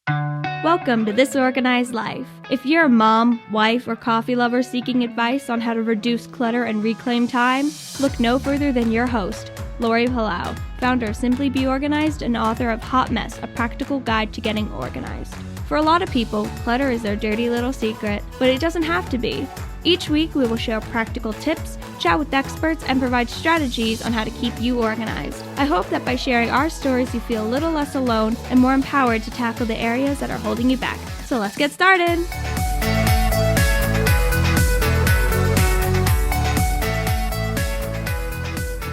Welcome to This Organized Life. If you're a mom, wife, or coffee lover seeking advice on how to reduce clutter and reclaim time, look no further than your host, Lori Palau, founder of Simply Be Organized and author of Hot Mess, a practical guide to getting organized. For a lot of people, clutter is their dirty little secret, but it doesn't have to be. Each week, we will share practical tips, chat with experts, and provide strategies on how to keep you organized. I hope that by sharing our stories, you feel a little less alone and more empowered to tackle the areas that are holding you back. So let's get started. You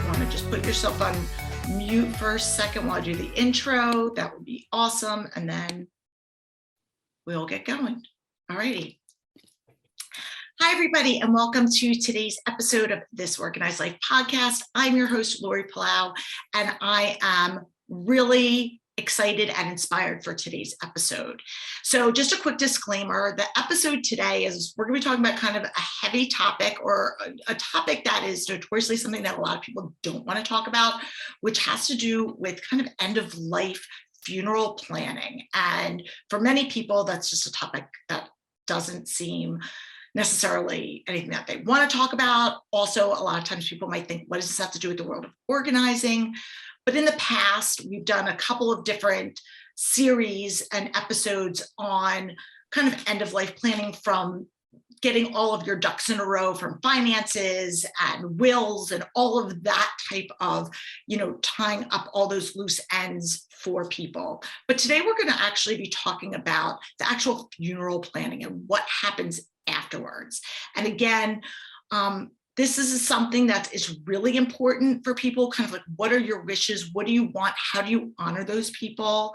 want to just put yourself on mute for a second while I do the intro. That would be awesome. And then we'll get going. All righty. Hi, everybody, and welcome to today's episode of This Organized Life podcast. I'm your host, Lori Palau, and I am really excited and inspired for today's episode. So just a quick disclaimer, the episode today is we're going to be talking about kind of a heavy topic, or a topic that is notoriously something that a lot of people don't want to talk about, which has to do with kind of end of life funeral planning. And for many people, that's just a topic that doesn't seem necessarily anything that they want to talk about. Also, a lot of times people might think, what does this have to do with the world of organizing? But in the past, we've done a couple of different series and episodes on kind of end of life planning, from getting all of your ducks in a row, from finances and wills and all of that type of, tying up all those loose ends for people. But today we're going to actually be talking about the actual funeral planning and what happens afterwards. And again, this is something that is really important for people, kind of like, what are your wishes? What do you want? How do you honor those people?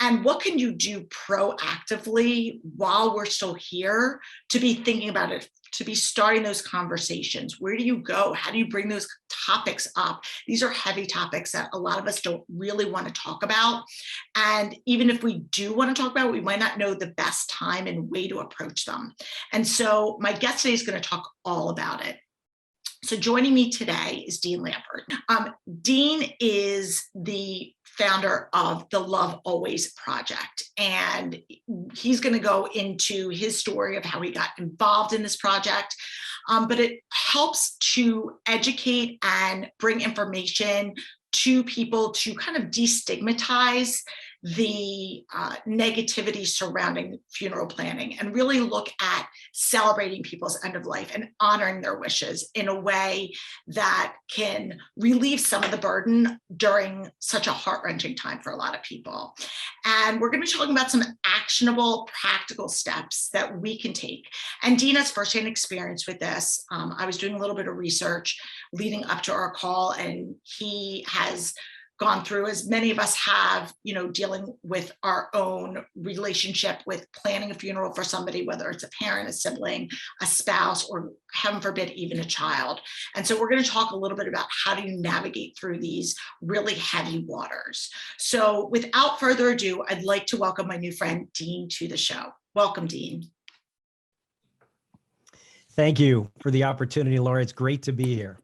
And what can you do proactively while we're still here to be thinking about it, to be starting those conversations? Where do you go? How do you bring those topics up? These are heavy topics that a lot of us don't really want to talk about. And even if we do want to talk about it, we might not know the best time and way to approach them. And so my guest today is going to talk all about it. So joining me today is Dean Lambert. Dean is the founder of the Love Always Project, and he's going to go into his story of how he got involved in this project. But it helps to educate and bring information to people to kind of destigmatize the negativity surrounding funeral planning, and really look at celebrating people's end of life and honoring their wishes in a way that can relieve some of the burden during such a heart-wrenching time for a lot of people. And we're going to be talking about some actionable, practical steps that we can take. And Dean has firsthand experience with this. I was doing a little bit of research leading up to our call, and he has gone through, as many of us have, dealing with our own relationship with planning a funeral for somebody, whether it's a parent, a sibling, a spouse, or heaven forbid, even a child. And so we're going to talk a little bit about how do you navigate through these really heavy waters. So without further ado, I'd like to welcome my new friend, Dean, to the show. Welcome, Dean. Thank you for the opportunity, Laura. It's great to be here.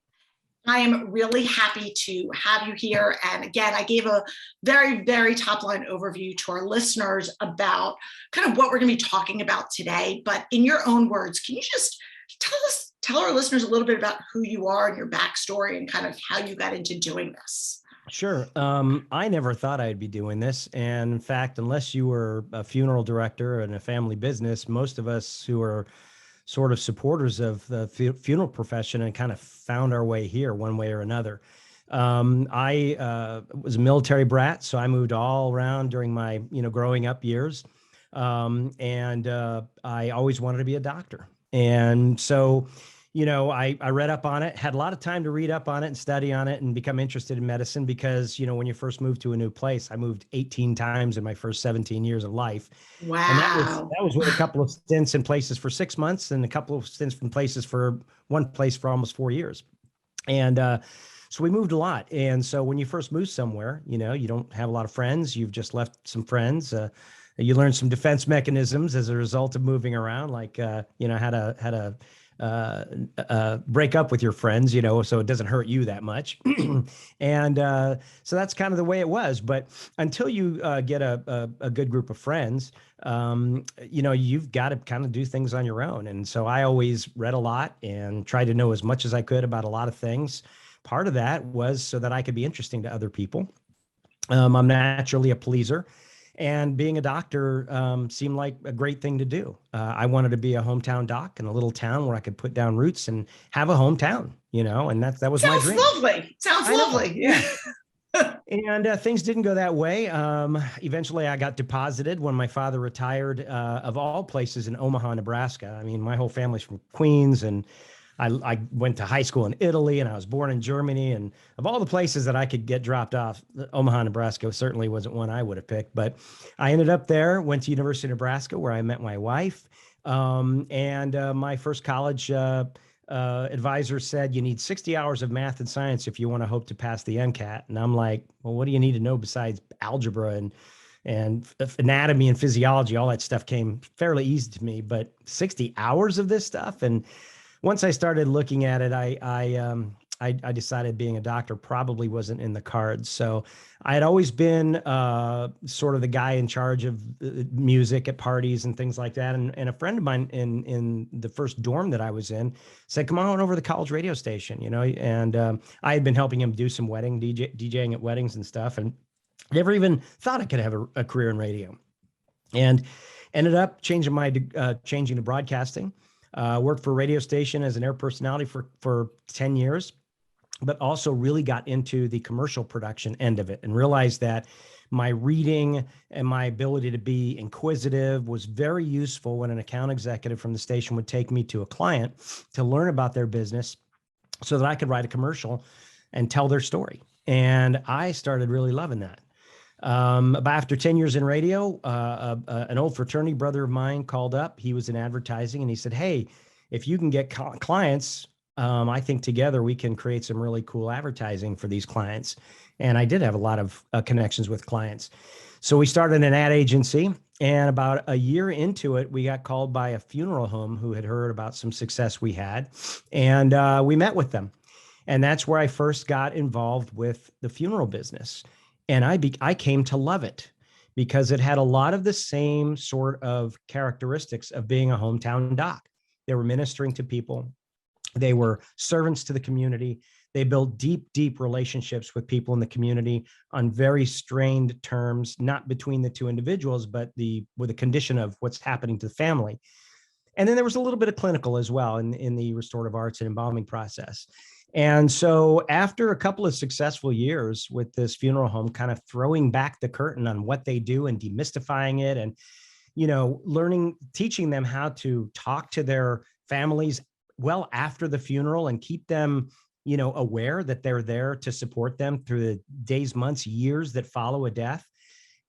I am really happy to have you here. And again, I gave a very, very top line overview to our listeners about kind of what we're going to be talking about today. But in your own words, can you just tell our listeners a little bit about who you are and your backstory and kind of how you got into doing this? Sure. I never thought I'd be doing this. And in fact, unless you were a funeral director in a family business, most of us who are sort of supporters of the funeral profession and kind of found our way here one way or another. I was a military brat, so I moved all around during my, growing up years. And I always wanted to be a doctor. And so, I read up on it, had a lot of time to read up on it and study on it and become interested in medicine because, when you first move to a new place, I moved 18 times in my first 17 years of life. Wow. And that was with a couple of stints in places for 6 months and a couple of stints from places for one place for almost 4 years. And so we moved a lot. And so when you first move somewhere, you don't have a lot of friends. You've just left some friends. You learn some defense mechanisms as a result of moving around, like, how to break up with your friends, so it doesn't hurt you that much. And so that's kind of the way it was. But until you get a good group of friends, you've got to kind of do things on your own. And so I always read a lot and tried to know as much as I could about a lot of things. Part of that was so that I could be interesting to other people. I'm naturally a pleaser. And being a doctor seemed like a great thing to do. I wanted to be a hometown doc in a little town where I could put down roots and have a hometown, and that was my dream. Sounds lovely. Yeah. And things didn't go that way. Eventually, I got deposited when my father retired, of all places, in Omaha, Nebraska. I mean, my whole family's from Queens, and I went to high school in Italy, and I was born in Germany. And of all the places that I could get dropped off, Omaha, Nebraska certainly wasn't one I would have picked. But I ended up there, went to University of Nebraska, where I met my wife. And my first college advisor said, you need 60 hours of math and science if you want to hope to pass the MCAT. And I'm like, well, what do you need to know besides algebra and anatomy and physiology? All that stuff came fairly easy to me, but 60 hours of this stuff. And once I started looking at it, I decided being a doctor probably wasn't in the cards. So I had always been sort of the guy in charge of music at parties and things like that. And a friend of mine in the first dorm that I was in said, come on over to the college radio station, and I had been helping him do some DJing at weddings and stuff, and never even thought I could have a career in radio, and ended up changing to broadcasting. Worked for a radio station as an air personality for 10 years, but also really got into the commercial production end of it and realized that my reading and my ability to be inquisitive was very useful when an account executive from the station would take me to a client to learn about their business so that I could write a commercial and tell their story. And I started really loving that. About after 10 years in radio, an old fraternity brother of mine called up. He was in advertising, and he said, hey, if you can get clients, I think together we can create some really cool advertising for these clients. And I did have a lot of connections with clients. So we started an ad agency, and about a year into it, we got called by a funeral home who had heard about some success we had, and we met with them. And that's where I first got involved with the funeral business. And I came to love it because it had a lot of the same sort of characteristics of being a hometown doc. They were ministering to people. They were servants to the community. They built deep, deep relationships with people in the community on very strained terms, not between the two individuals, but with the condition of what's happening to the family. And then there was a little bit of clinical as well in the restorative arts and embalming process. And so after a couple of successful years with this funeral home, kind of throwing back the curtain on what they do and demystifying it, and, teaching them how to talk to their families well after the funeral and keep them, aware that they're there to support them through the days, months, years that follow a death.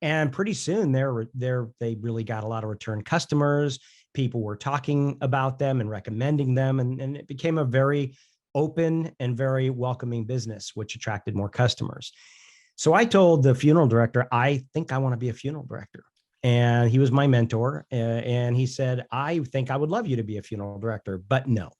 And pretty soon they really got a lot of return customers. People were talking about them and recommending them. And it became a very open and very welcoming business, which attracted more customers. So I told the funeral director, I think I want to be a funeral director. And he was my mentor. And he said, I think I would love you to be a funeral director, but no.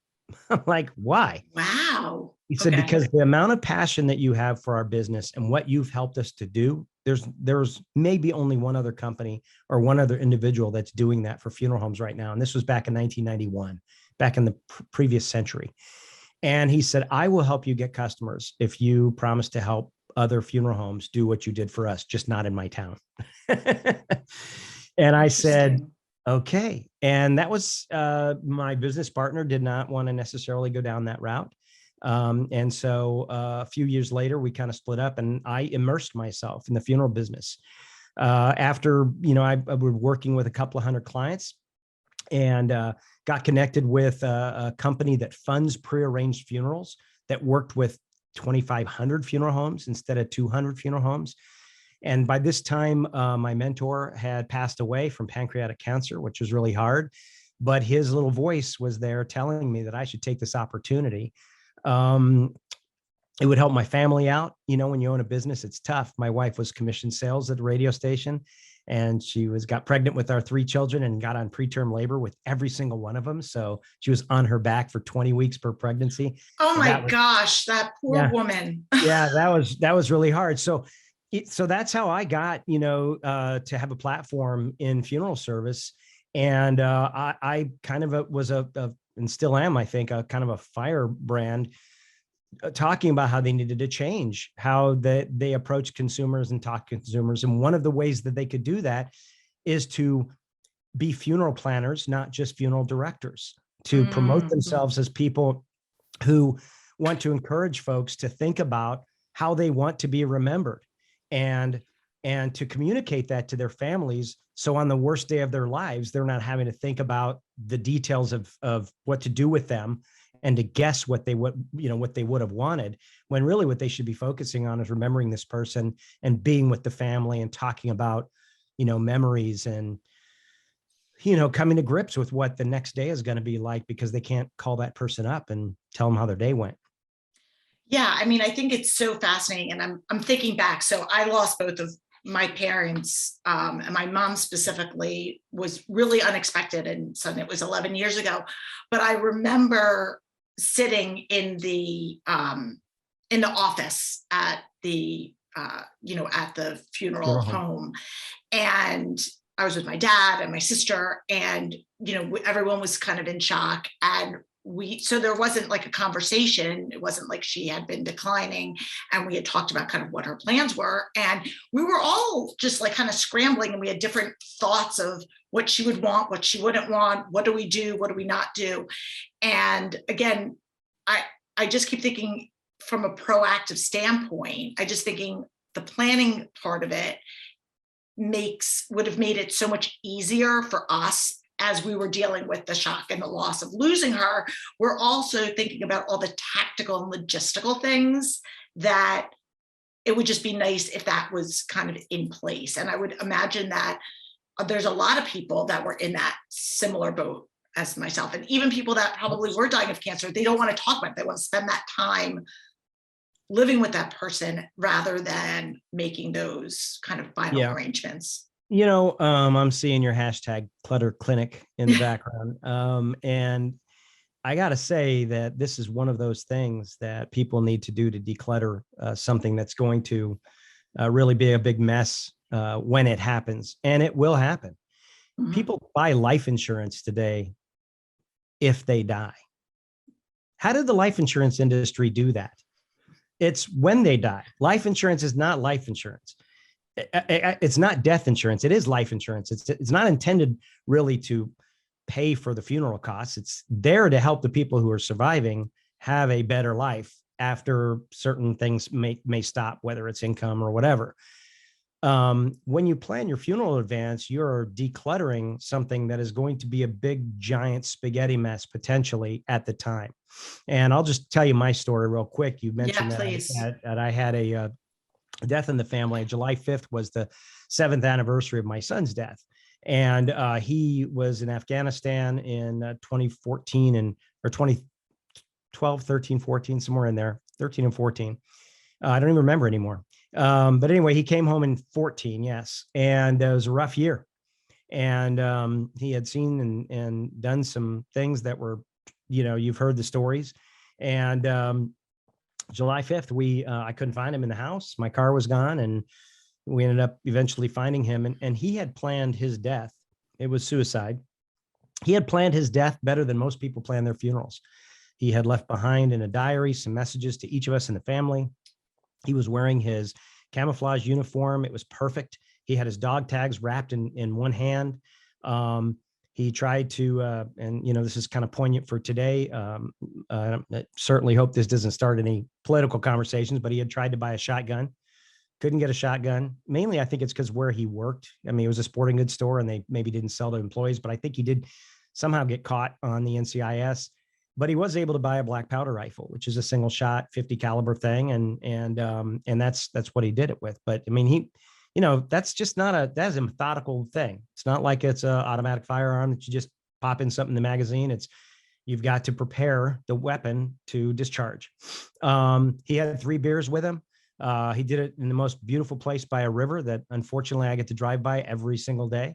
I'm like, why? Wow. He said, because the amount of passion that you have for our business and what you've helped us to do, there's maybe only one other company or one other individual that's doing that for funeral homes right now. And this was back in 1991, back in the previous century. And he said, I will help you get customers if you promise to help other funeral homes do what you did for us, just not in my town. And I said, okay. And that was my business partner did not want to necessarily go down that route. And so a few years later, we kind of split up, and I immersed myself in the funeral business. After, I was working with a couple of hundred clients, and got connected with a company that funds prearranged funerals that worked with 2,500 funeral homes instead of 200 funeral homes. And by this time, my mentor had passed away from pancreatic cancer, which was really hard. But his little voice was there telling me that I should take this opportunity. It would help my family out. When you own a business, it's tough. My wife was commissioned sales at the radio station. and she got pregnant with our 3 children and got on preterm labor with every single one of them. So she was on her back for 20 weeks per pregnancy. Oh And my gosh, that poor woman. yeah, that was really hard. So that's how I got, to have a platform in funeral service. And I kind of was and still am, I think, a kind of a firebrand, talking about how they needed to change how they approach consumers and talk to consumers. And one of the ways that they could do that is to be funeral planners, not just funeral directors, to promote themselves as people who want to encourage folks to think about how they want to be remembered, and to communicate that to their families. So on the worst day of their lives, they're not having to think about the details of what to do with them and to guess what they would have wanted, when really what they should be focusing on is remembering this person and being with the family and talking about, memories, and, coming to grips with what the next day is going to be like, because they can't call that person up and tell them how their day went. Yeah, I mean, I think it's so fascinating, and I'm thinking back. So I lost both of my parents, and my mom specifically was really unexpected, and so it was 11 years ago. But I remember sitting in the office at the at the funeral home, and I was with my dad and my sister, and everyone was kind of in shock, and so there wasn't like a conversation. It wasn't like she had been declining, and we had talked about kind of what her plans were, and we were all just like kind of scrambling, and we had different thoughts of what she would want, what she wouldn't want, what do we do, what do we not do. And again, I just keep thinking from a proactive standpoint, I just thinking the planning part of it would have made it so much easier for us as we were dealing with the shock and the loss of losing her. We're also thinking about all the tactical and logistical things that it would just be nice if that was kind of in place. And I would imagine that there's a lot of people that were in that similar boat as myself, and even people that probably were dying of cancer. They don't want to talk about it. They want to spend that time living with that person rather than making those kind of final arrangements. I'm seeing your hashtag clutter clinic in the background. And I got to say that this is one of those things that people need to do to declutter something that's going to really be a big mess when it happens. And it will happen. Mm-hmm. People buy life insurance today if they die. How did the life insurance industry do that? It's when they die. Life insurance is not life insurance. It's not death insurance. It is life insurance. It's not intended really to pay for the funeral costs. It's there to help the people who are surviving have a better life after certain things may stop, whether it's income or whatever. When you plan your funeral in advance, you're decluttering something that is going to be a big, giant spaghetti mess potentially at the time. And I'll just tell you my story real quick. You mentioned that I had a death in the family. July 5th was the 7th anniversary of my son's death. And he was in Afghanistan in 2014 or 2012, 13, 14, somewhere in there, 13 and 14. I don't even remember anymore. But anyway, he came home in 14. Yes. And it was a rough year. And he had seen and done some things that were, you've heard the stories. And July 5th, I couldn't find him in the house. My car was gone, and we ended up eventually finding him. And he had planned his death. It was suicide. He had planned his death better than most people plan their funerals. He had left behind in a diary some messages to each of us in the family. He was wearing his camouflage uniform. It was perfect. He had his dog tags wrapped in one hand. He tried to, and this is kind of poignant for today. I certainly hope this doesn't start any political conversations, but he had tried to buy a shotgun. Couldn't get a shotgun. Mainly, I think it's because where he worked. I mean, it was a sporting goods store, and they maybe didn't sell to employees, but I think he did somehow get caught on the NCIS. But he was able to buy a black powder rifle, which is a single shot 50 caliber thing. And that's what he did it with. But I mean, that's just that's a methodical thing. It's not like it's an automatic firearm that you just pop in something in the magazine. You've got to prepare the weapon to discharge. He had 3 beers with him. He did it in the most beautiful place by a river that unfortunately I get to drive by every single day.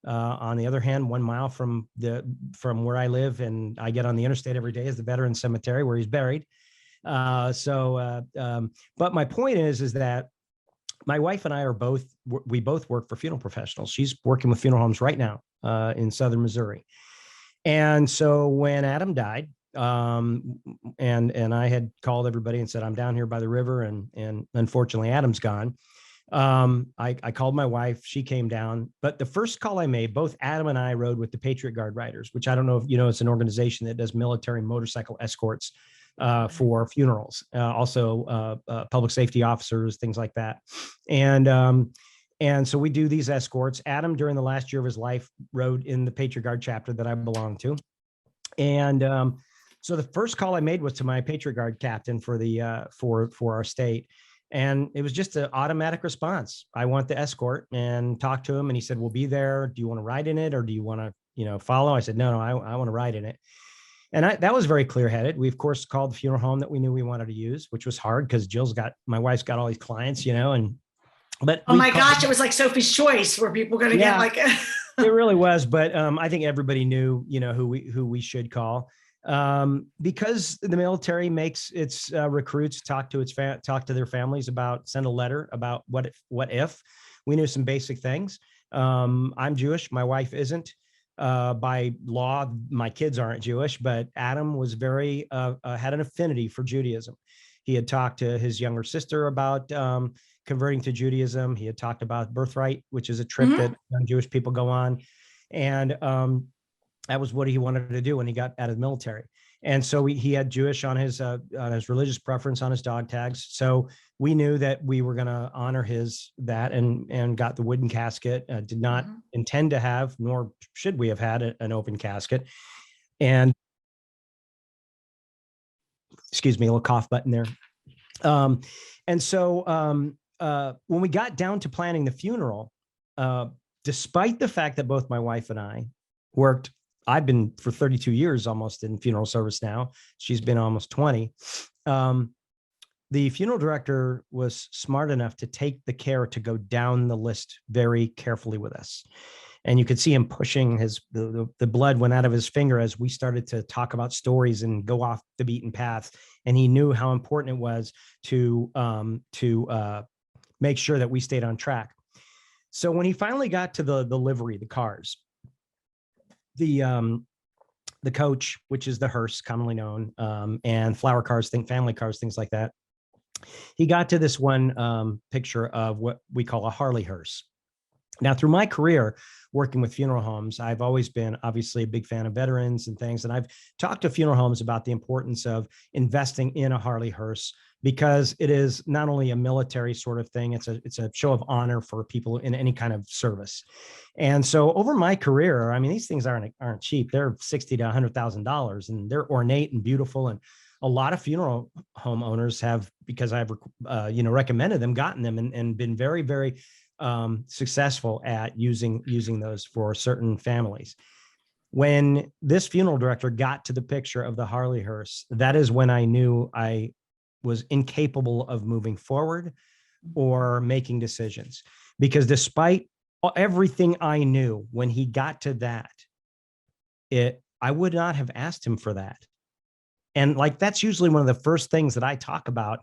On the other hand, 1 mile from where I live and I get on the interstate every day is the Veterans Cemetery where he's buried. But my point is that my wife and I we both work for funeral professionals. She's working with funeral homes right now in Southern Missouri. And so when Adam died, and I had called everybody and said, I'm down here by the river, and unfortunately Adam's gone. I called my wife, she came down, but the first call I made, both Adam and I rode with the Patriot Guard Riders, which I don't know if you know, it's an organization that does military motorcycle escorts for funerals, also public safety officers, things like that. And so we do these escorts. Adam, during the last year of his life, rode in the Patriot Guard chapter that I belong to. And so the first call I made was to my Patriot Guard captain for our state. And it was just an automatic response. I want the escort, and talked to him. And he said, we'll be there. Do you want to ride in it, or do you want to, follow? I said, no, I want to ride in it. And that was very clear-headed. We, of course, called the funeral home that we knew we wanted to use, which was hard because my wife's got all these clients, but oh my gosh, it was like Sophie's Choice where people going to get like. It really was. But I think everybody knew, who we should call, because the military makes its recruits talk to their families send a letter about what if. We knew some basic things. I'm Jewish. My wife isn't. By law, my kids aren't Jewish, but Adam was had an affinity for Judaism. He had talked to his younger sister about converting to Judaism. He had talked about birthright, which is a trip that young Jewish people go on. And that was what he wanted to do when he got out of the military. And so he had Jewish on his religious preference on his dog tags. So we knew that we were going to honor that and got the wooden casket. Did not intend to have, nor should we have had an open casket. And excuse me, a little cough button there. And so when we got down to planning the funeral, despite the fact that both my wife and I worked, I've been for 32 years almost in funeral service now. She's been almost 20. The funeral director was smart enough to take the care to go down the list very carefully with us. And you could see him pushing the blood went out of his finger as we started to talk about stories and go off the beaten path. And he knew how important it was to make sure that we stayed on track. So when he finally got to the livery, the cars, the coach, which is the hearse commonly known, and flower cars, family cars, things like that. He got to this one picture of what we call a Harley hearse. Now, through my career working with funeral homes, I've always been obviously a big fan of veterans and things. And I've talked to funeral homes about the importance of investing in a Harley hearse, because it is not only a military sort of thing, it's a show of honor for people in any kind of service. And so over my career, I mean, these things aren't cheap. They're $60,000 to $100,000, and they're ornate and beautiful. And a lot of funeral home owners have, because I've recommended them, gotten them and been very, very successful at using those for certain families. When this funeral director got to the picture of the Harley hearse, that is when I knew I was incapable of moving forward or making decisions, because despite everything I knew, when he got to that, I would not have asked him for that. And like, that's usually one of the first things that I talk about,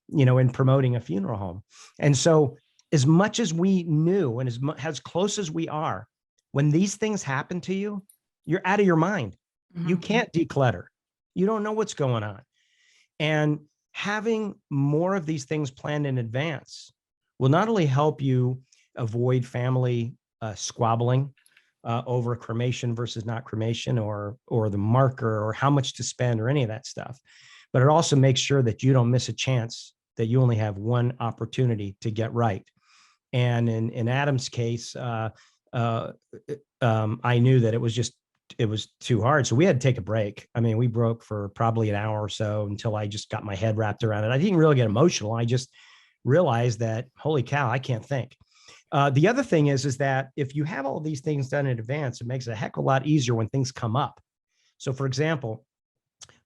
in promoting a funeral home. And so as much as we knew, and as close as we are, when these things happen to you, you're out of your mind. You can't declutter. You don't know what's going on. And having more of these things planned in advance will not only help you avoid family squabbling over cremation versus not cremation, or the marker, or how much to spend, or any of that stuff, but it also makes sure that you don't miss a chance, that you only have one opportunity to get right. And in Adam's case, I knew that it was too hard. So we had to take a break. I mean, we broke for probably an hour or so until I just got my head wrapped around it. I didn't really get emotional. I just realized that, holy cow, I can't think. The other thing is that if you have all these things done in advance, it makes it a heck of a lot easier when things come up. So for example,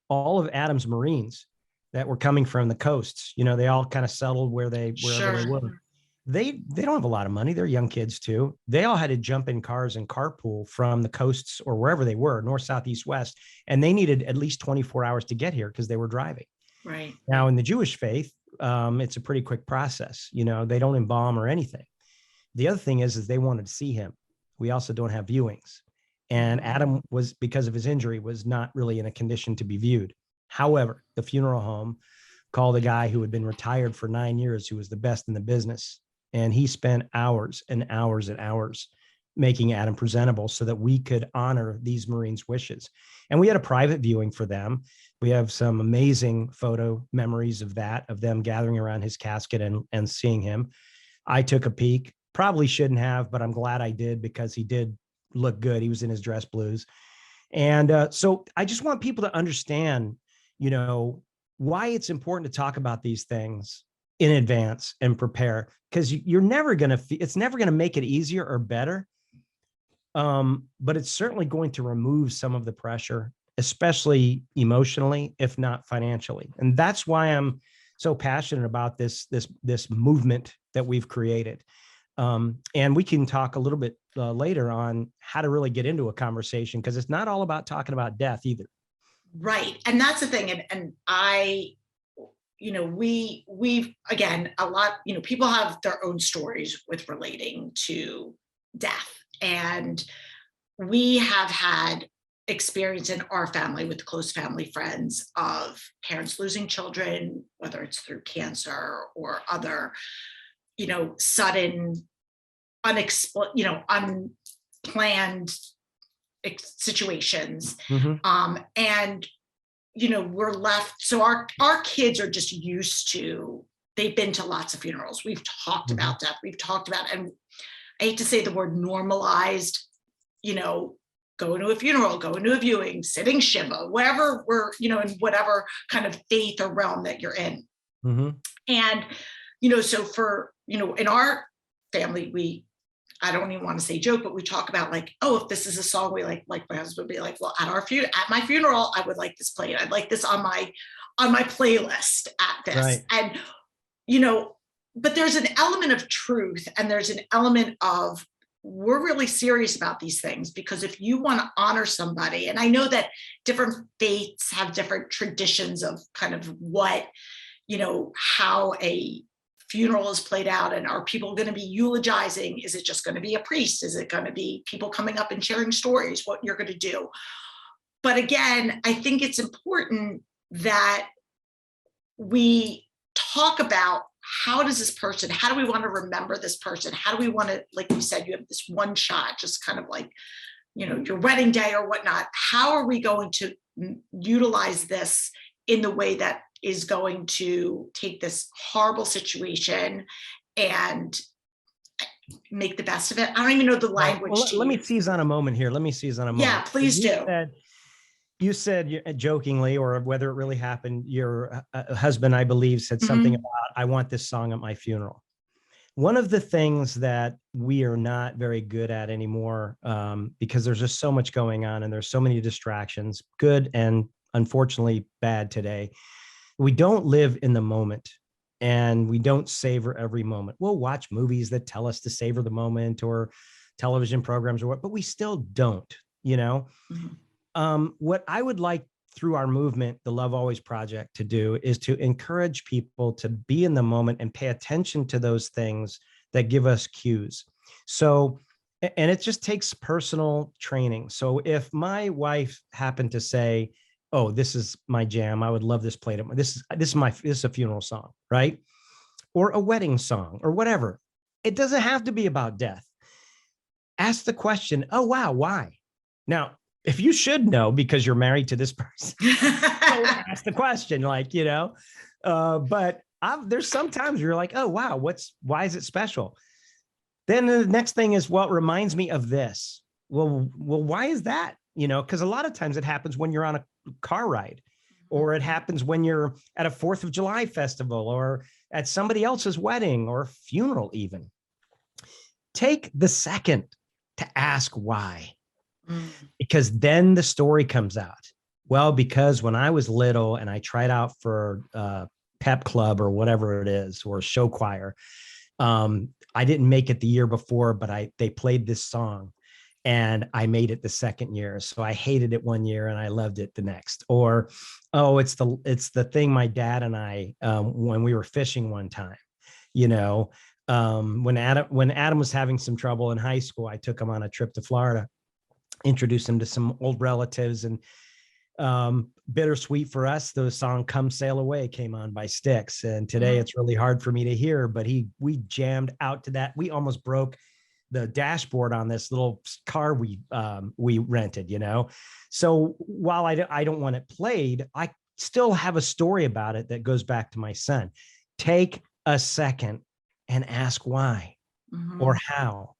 all of Adam's Marines that were coming from the coasts. They all kind of settled wherever they were. They don't have a lot of money. They're young kids too. They all had to jump in cars and carpool from the coasts or wherever they were, north, south, east, west. And they needed at least 24 hours to get here because they were driving. Right. Now in the Jewish faith, it's a pretty quick process. They don't embalm or anything. The other thing is they wanted to see him. We also don't have viewings. And Adam was, because of his injury, was not really in a condition to be viewed. However, the funeral home called a guy who had been retired for 9 years, who was the best in the business. And he spent hours and hours and hours making Adam presentable so that we could honor these Marines' wishes. And we had a private viewing for them. We have some amazing photo memories of that, of them gathering around his casket and seeing him. I took a peek, probably shouldn't have, but I'm glad I did because he did look good. He was in his dress blues. And so I just want people to understand, why it's important to talk about these things in advance and prepare, because you're never going to, it's never going to make it easier or better. But it's certainly going to remove some of the pressure, especially emotionally, if not financially. And that's why I'm so passionate about this movement that we've created. And we can talk a little bit later on how to really get into a conversation, because it's not all about talking about death either. Right. And that's the thing. And I, we've, again, a lot, people have their own stories with relating to death. And we have had experience in our family with close family friends of parents losing children, whether it's through cancer or other, sudden, unplanned situations. And we're left, so our kids are just used to, they've been to lots of funerals. We've talked about death. We've talked about, and I hate to say the word normalized, going to a funeral, going to a viewing, sitting Shiva, wherever we're, in whatever kind of faith or realm that you're in. And, so for, in our family, I don't even want to say joke, but we talk about like, oh, if this is a song we like my husband would be like, well, at my funeral, I would like this played. I'd like this on my playlist at this. Right. And, but there's an element of truth, and there's an element of, we're really serious about these things, because if you want to honor somebody, and I know that different faiths have different traditions of kind of what, how a funeral is played out, and are people going to be eulogizing? Is it just going to be a priest? Is it going to be people coming up and sharing stories, what you're going to do? But again, I think it's important that we talk about, how does this person, how do we want to remember this person? How do we want to, like you said, you have this one shot, just kind of like, your wedding day or whatnot. How are we going to utilize this in the way that is going to take this horrible situation and make the best of it? I don't even know the language. Well, let me seize on a moment here. Yeah, please do. You said jokingly, or whether it really happened, your husband, I believe, said something about, I want this song at my funeral. One of the things that we are not very good at anymore, because there's just so much going on and there's so many distractions, good and unfortunately bad today. We don't live in the moment, and we don't savor every moment. We'll watch movies that tell us to savor the moment, or television programs or what, but we still don't, What I would like through our movement, the Love Always Project, to do is to encourage people to be in the moment and pay attention to those things that give us cues. So, and it just takes personal training. So if my wife happened to say, oh, this is my jam, I would love this played. This is a funeral song, right? Or a wedding song or whatever. It doesn't have to be about death. Ask the question, oh, wow, why? Now, if you should know because you're married to this person, ask the question, but there's sometimes you're like, oh, wow, why is it special? Then the next thing is, well, it reminds me of this. Well, why is that? Because a lot of times it happens when you're on a car ride, or it happens when you're at a 4th of July festival, or at somebody else's wedding or funeral even. Take the second to ask why. Because then the story comes out. Well, because when I was little and I tried out for pep club or whatever it is, or show choir, I didn't make it the year before, but they played this song and I made it the second year. So I hated it one year and I loved it the next. Or, oh, it's the thing my dad and I, when we were fishing one time, you know, when Adam was having some trouble in high school, I took him on a trip to Florida, introduced him to some old relatives, and bittersweet for us, the song "Come Sail Away" came on by Styx, and today it's really hard for me to hear, but we jammed out to that. We almost broke the dashboard on this little car we rented, so while I don't want it played, I still have a story about it that goes back to my son. Take a second and ask why or how.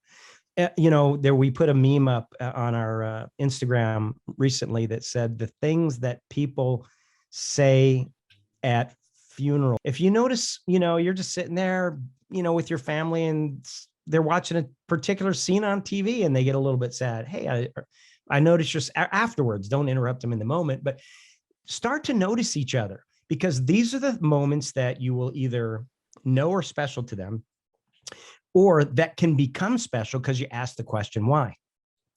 There, we put a meme up on our Instagram recently that said the things that people say at funeral. If you notice, you're just sitting there, with your family, and they're watching a particular scene on TV and they get a little bit sad. Hey, I noticed just afterwards. Don't interrupt them in the moment, but start to notice each other, because these are the moments that you will either know are special to them, or that can become special because you ask the question why.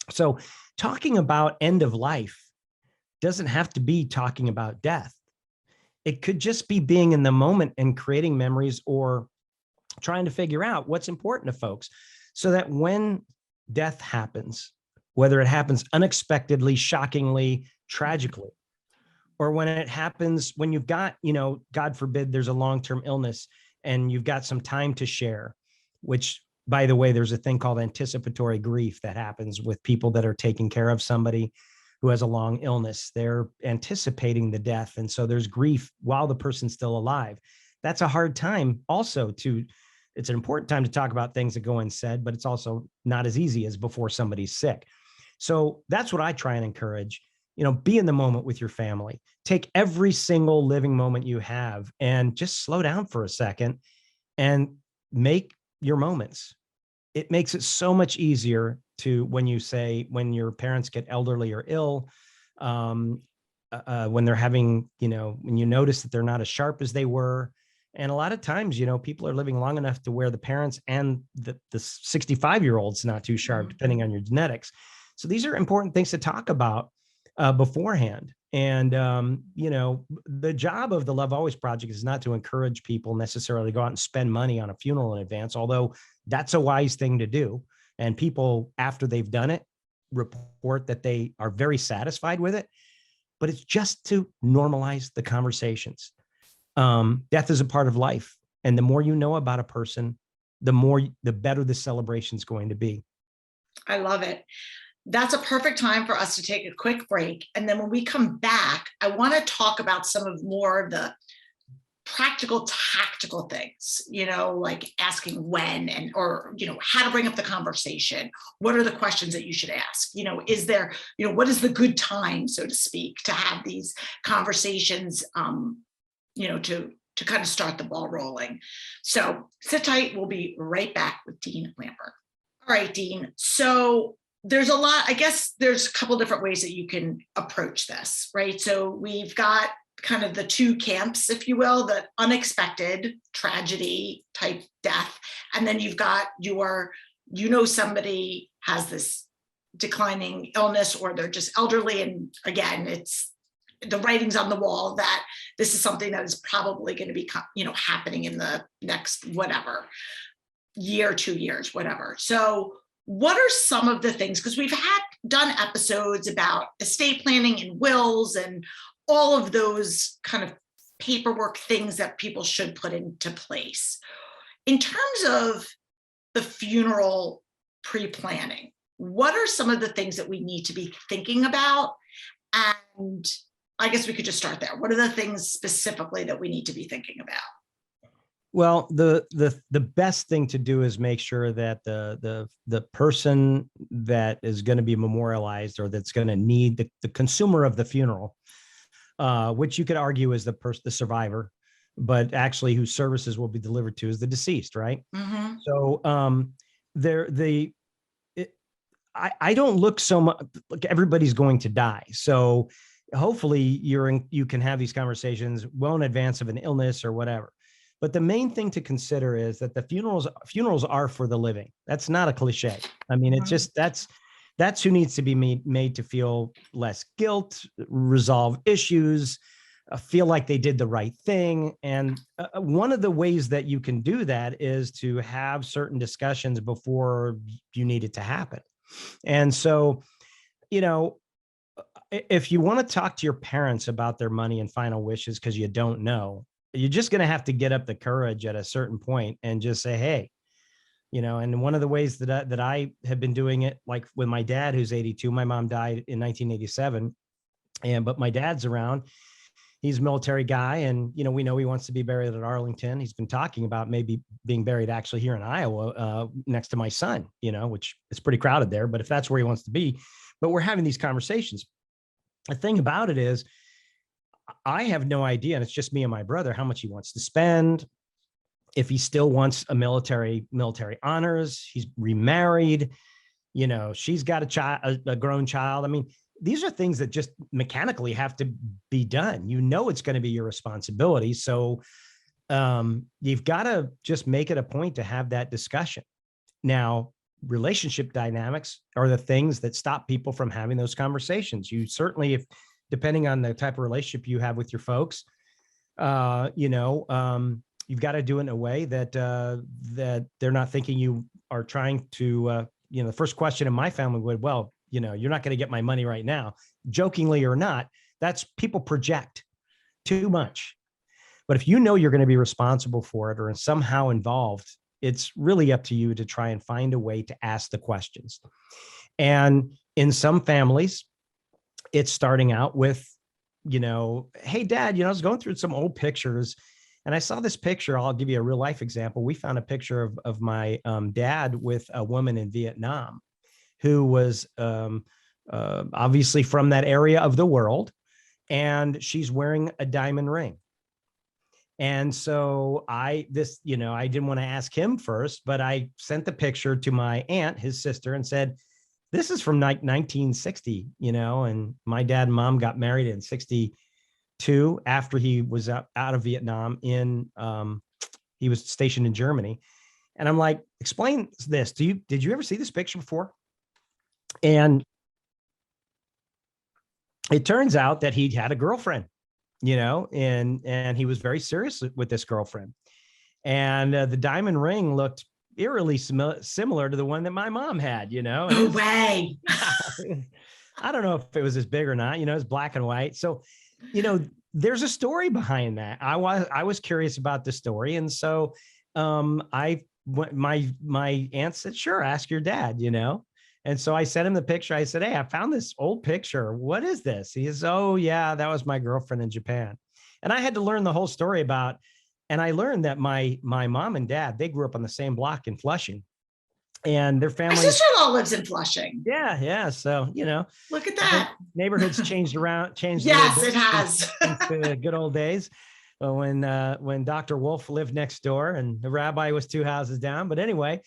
So talking about end of life doesn't have to be talking about death. It could just be being in the moment and creating memories, or trying to figure out what's important to folks, so that when death happens, whether it happens unexpectedly, shockingly, tragically, or when it happens when you've got, God forbid, there's a long-term illness and you've got some time to share, which, by the way, there's a thing called anticipatory grief that happens with people that are taking care of somebody who has a long illness. They're anticipating the death. And so there's grief while the person's still alive. That's a hard time also it's an important time to talk about things that go unsaid, but it's also not as easy as before somebody's sick. So that's what I try and encourage. Be in the moment with your family. Take every single living moment you have and just slow down for a second and make your moments. It makes it so much easier to, when your parents get elderly or ill, when they're having, when you notice that they're not as sharp as they were. And a lot of times, people are living long enough to where the parents and the 65-year-old's not too sharp, depending on your genetics. So these are important things to talk about beforehand. And, the job of the Love Always Project is not to encourage people necessarily to go out and spend money on a funeral in advance, although that's a wise thing to do. And people, after they've done it, report that they are very satisfied with it. But it's just to normalize the conversations. Death is a part of life. And the more you know about a person, the better the celebration is going to be. I love it. That's a perfect time for us to take a quick break. And then when we come back, I want to talk about some of more of the practical, tactical things, like asking when or how to bring up the conversation. What are the questions that you should ask? Is there, what is the good time, so to speak, to have these conversations, to kind of start the ball rolling. So sit tight. We'll be right back with Dean Lambert. All right, Dean. So there's a lot, I guess there's a couple different ways that you can approach this, right? So we've got kind of the two camps, if you will, the unexpected tragedy type death. And then you've got somebody has this declining illness, or they're just elderly. And again, it's the writing's on the wall that this is something that is probably going to be, happening in the next, whatever, year, 2 years, whatever. So what are some of the things, because we've done episodes about estate planning and wills and all of those kind of paperwork things that people should put into place. In terms of the funeral pre-planning, what are some of the things that we need to be thinking about? And I guess we could just start there. What are the things specifically that we need to be thinking about? Well, the best thing to do is make sure that the person that is going to be memorialized, or that's going to need the consumer of the funeral, which you could argue is the survivor, but actually whose services will be delivered to is the deceased, right? Mm-hmm. So I don't look so much like everybody's going to die. So hopefully you can have these conversations well in advance of an illness or whatever. But the main thing to consider is that the funerals are for the living. That's not a cliche. I mean, it's just, that's who needs to be made to feel less guilt, resolve issues, feel like they did the right thing. And one of the ways that you can do that is to have certain discussions before you need it to happen. And so, you know, if you want to talk to your parents about their money and final wishes because you don't know, you're just going to have to get up the courage at a certain point and just say, hey, you know. And one of the ways that I have been doing it, like with my dad, who's 82, my mom died in 1987. But my dad's around. He's a military guy. And, you know, we know he wants to be buried at Arlington. He's been talking about maybe being buried actually here in Iowa, next to my son, you know, which is pretty crowded there, but if that's where he wants to be. But we're having these conversations. The thing about it is, I have no idea, and it's just me and my brother, how much he wants to spend, if he still wants a military honors. He's remarried, you know, she's got a grown child. I mean, these are things that just mechanically have to be done. You know, it's going to be your responsibility. So you've got to just make it a point to have that discussion. Now, relationship dynamics are the things that stop people from having those conversations. You certainly, if depending on the type of relationship you have with your folks, you know, you've got to do it in a way that that they're not thinking you are trying to, you know, the first question in my family would, well, you know, you're not going to get my money right now, jokingly or not. That's, people project too much. But if you know you're going to be responsible for it or somehow involved, it's really up to you to try and find a way to ask the questions. And in some families, it's starting out with, you know, hey, Dad, you know, I was going through some old pictures and I saw this picture. I'll give you a real life example. We found a picture of my dad with a woman in Vietnam who was obviously from that area of the world, and she's wearing a diamond ring. And so I didn't want to ask him first, but I sent the picture to my aunt, his sister, and said, this is from 1960, you know, and my dad and mom got married in 62 after he was out of Vietnam he was stationed in Germany. And I'm like, explain this. Did you ever see this picture before? And it turns out that he'd had a girlfriend, you know, and he was very serious with this girlfriend. And the diamond ring looked eerily similar to the one that my mom had, you know. No way. I don't know if it was as big or not, you know, it's black and white. So, you know, there's a story behind that. I was curious about the story. And so my aunt said, sure, ask your dad, you know. And so I sent him the picture. I said, hey, I found this old picture. What is this? He says, oh yeah, that was my girlfriend in Japan. And I had to learn the whole story about, and I learned that my mom and dad, they grew up on the same block in Flushing, and their family. My sister-in-law lives in Flushing. Yeah. So, you know, look at that. Neighborhoods changed. Yes, it has. Since the good old days. When Dr. Wolf lived next door and the rabbi was 2 houses down. But anyway,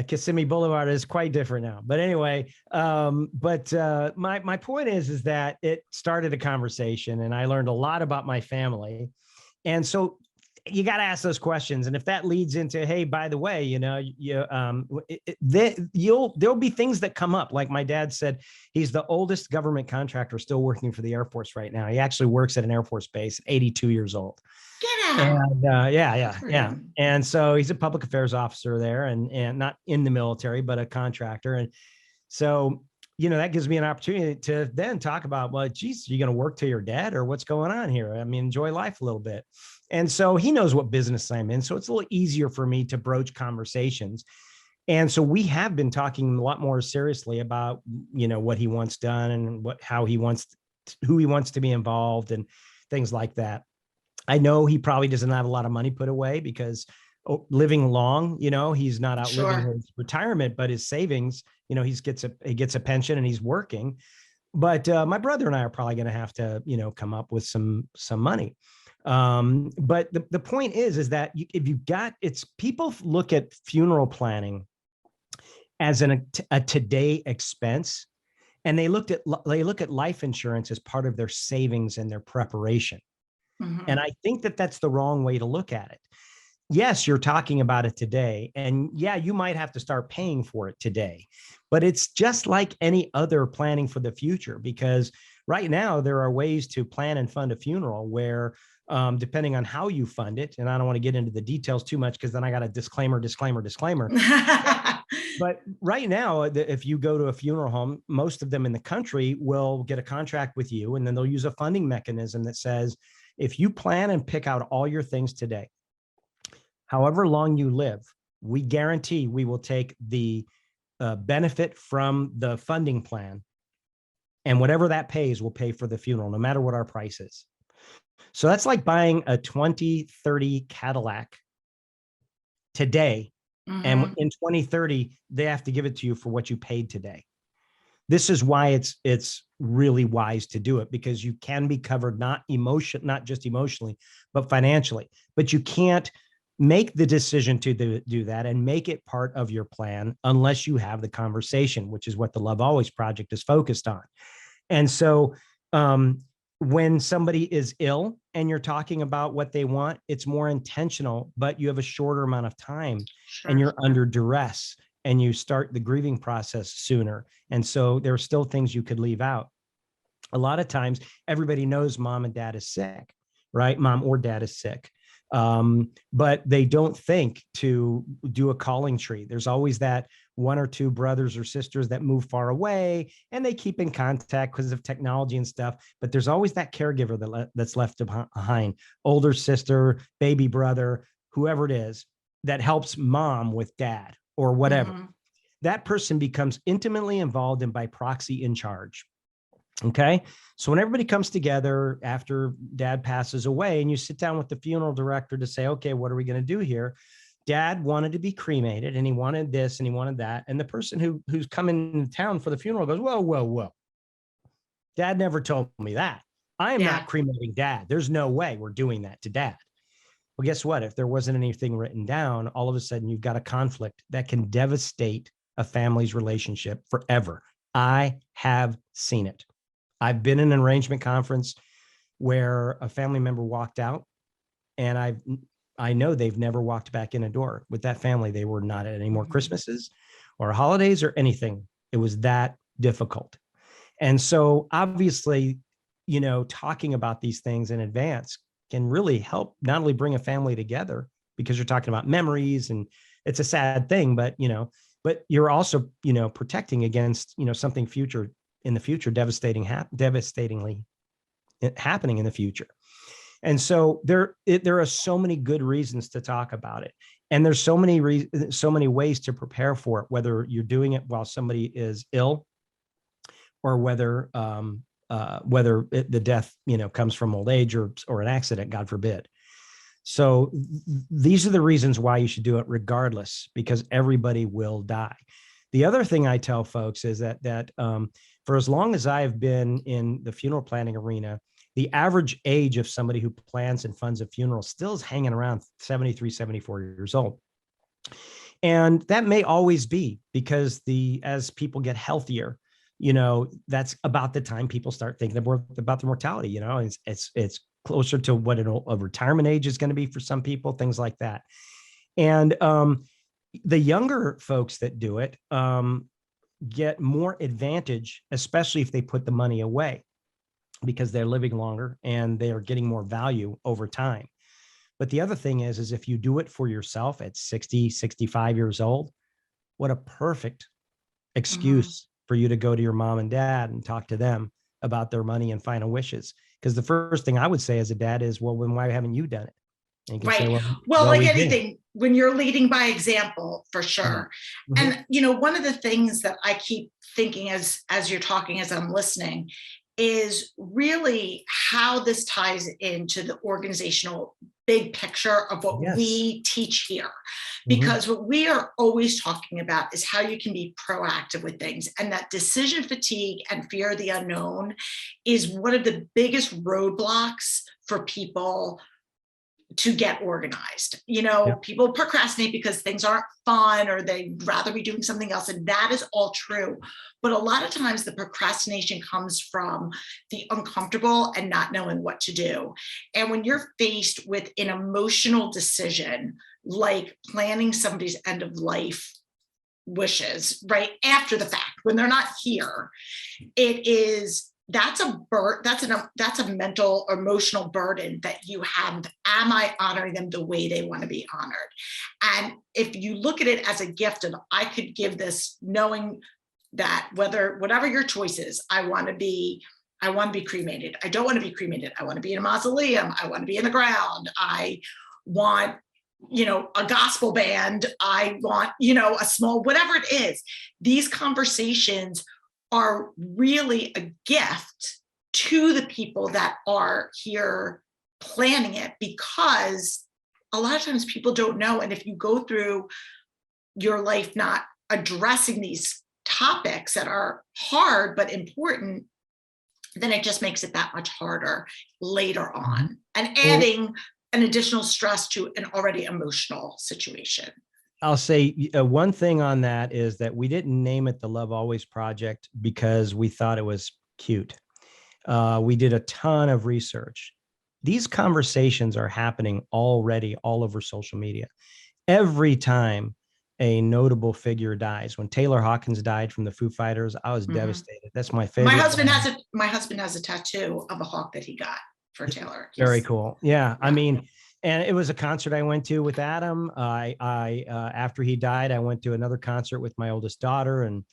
Kissimmee Boulevard is quite different now. But anyway, my point is that it started a conversation, and I learned a lot about my family. And so you got to ask those questions. And if that leads into, hey, by the way, you know, there'll be things that come up. Like my dad said, he's the oldest government contractor still working for the Air Force right now. He actually works at an Air Force base, 82 years old. Get out. And, yeah. And so he's a public affairs officer there, and not in the military, but a contractor. And so, you know, that gives me an opportunity to then talk about, well, geez, are you going to work till you're dead, or what's going on here? I mean, enjoy life a little bit. And so he knows what business I'm in. So it's a little easier for me to broach conversations. And so we have been talking a lot more seriously about, you know, what he wants done and who he wants to be involved and things like that. I know he probably doesn't have a lot of money put away because living long, you know, he's not outliving his retirement, but his savings, you know, he gets a pension and he's working. But my brother and I are probably going to have to, you know, come up with some money. But the point is that if you've got, people look at funeral planning as a today expense, And they look at life insurance as part of their savings and their preparation. And I think that that's the wrong way to look at it. Yes, you're talking about it today. And yeah, you might have to start paying for it today, but it's just like any other planning for the future, because right now there are ways to plan and fund a funeral where, depending on how you fund it, and I don't want to get into the details too much because then I got a disclaimer. But right now, if you go to a funeral home, most of them in the country will get a contract with you, and then they'll use a funding mechanism that says, if you plan and pick out all your things today, however long you live, we guarantee we will take the benefit from the funding plan, and whatever that pays will pay for the funeral, no matter what our price is. So that's like buying a 2030 Cadillac today. And in 2030, they have to give it to you for what you paid today. This is why it's really wise to do it, because you can be covered, not just emotionally, but financially. But you can't make the decision to do that and make it part of your plan unless you have the conversation, which is what the Love Always Project is focused on. And so when somebody is ill and you're talking about what they want, it's more intentional, but you have a shorter amount of time. Sure. And you're under duress, and you start the grieving process sooner. And so there are still things you could leave out. A lot of times everybody knows mom and dad is sick, right? Mom or dad is sick. But they don't think to do a calling tree. There's always that one or two brothers or sisters that move far away, and they keep in contact because of technology and stuff. But there's always that caregiver that's left behind, older sister, baby brother, whoever it is, that helps mom with dad or whatever. That person becomes intimately involved and by proxy in charge. Okay. So when everybody comes together after dad passes away and you sit down with the funeral director to say, okay, what are we going to do here? Dad wanted to be cremated, and he wanted this and he wanted that. And the person who's coming into town for the funeral goes, whoa. Dad never told me that. I am not cremating dad. There's no way we're doing that to dad. Well, guess what? If there wasn't anything written down, all of a sudden you've got a conflict that can devastate a family's relationship forever. I have seen it. I've been in an arrangement conference where a family member walked out, and I know they've never walked back in a door with that family. They were not at any more Christmases or holidays or anything. It was that difficult. And so obviously, talking about these things in advance can really help not only bring a family together, because you're talking about memories, and it's a sad thing, but you're also, protecting against, something in the future, devastatingly happening in the future. And so there are so many good reasons to talk about it. And there's so many ways to prepare for it, whether you're doing it while somebody is ill, or whether the death, comes from old age or an accident, God forbid. So these are the reasons why you should do it regardless, because everybody will die. The other thing I tell folks is that for as long as I've been in the funeral planning arena, the average age of somebody who plans and funds a funeral still is hanging around 73, 74 years old. And that may always be because as people get healthier, that's about the time people start thinking about the mortality. It's closer to what a retirement age is going to be for some people, things like that. And the younger folks that do it get more advantage, especially if they put the money away, because they're living longer and they are getting more value over time. But the other thing is if you do it for yourself at 60, 65 years old, what a perfect excuse for you to go to your mom and dad and talk to them about their money and final wishes. Because the first thing I would say as a dad is, well, then why haven't you done it? And you can say, well, like anything, when you're leading by example, for sure. And, one of the things that I keep thinking as you're talking, as I'm listening, is really how this ties into the organizational big picture of what we teach here. Because what we are always talking about is how you can be proactive with things. And that decision fatigue and fear of the unknown is one of the biggest roadblocks for people to get organized. Yeah. People procrastinate because things aren't fun or they'd rather be doing something else. And that is all true. But a lot of times the procrastination comes from the uncomfortable and not knowing what to do. And when you're faced with an emotional decision, like planning somebody's end of life wishes right after the fact, when they're not here, that's a mental, emotional burden that you have. Am I honoring them the way they want to be honored? And if you look at it as a gift, and I could give this knowing that whatever your choice is, I want to be cremated. I don't want to be cremated. I want to be in a mausoleum. I want to be in the ground. I want, a gospel band. I want, a small, whatever it is. These conversations are really a gift to the people that are here planning it, because a lot of times people don't know. And if you go through your life not addressing these topics that are hard but important, then it just makes it that much harder later on, and adding an additional stress to an already emotional situation. I'll say one thing on that is that we didn't name it the Love Always Project because we thought it was cute. We did a ton of research. These conversations are happening already all over social media. Every time a notable figure dies, when Taylor Hawkins died from the Foo Fighters, I was devastated. That's my favorite. My husband has a tattoo of a hawk that he got for Taylor. Very cool. Yeah. I mean, and it was a concert I went to with Adam. After he died, I went to another concert with my oldest daughter, and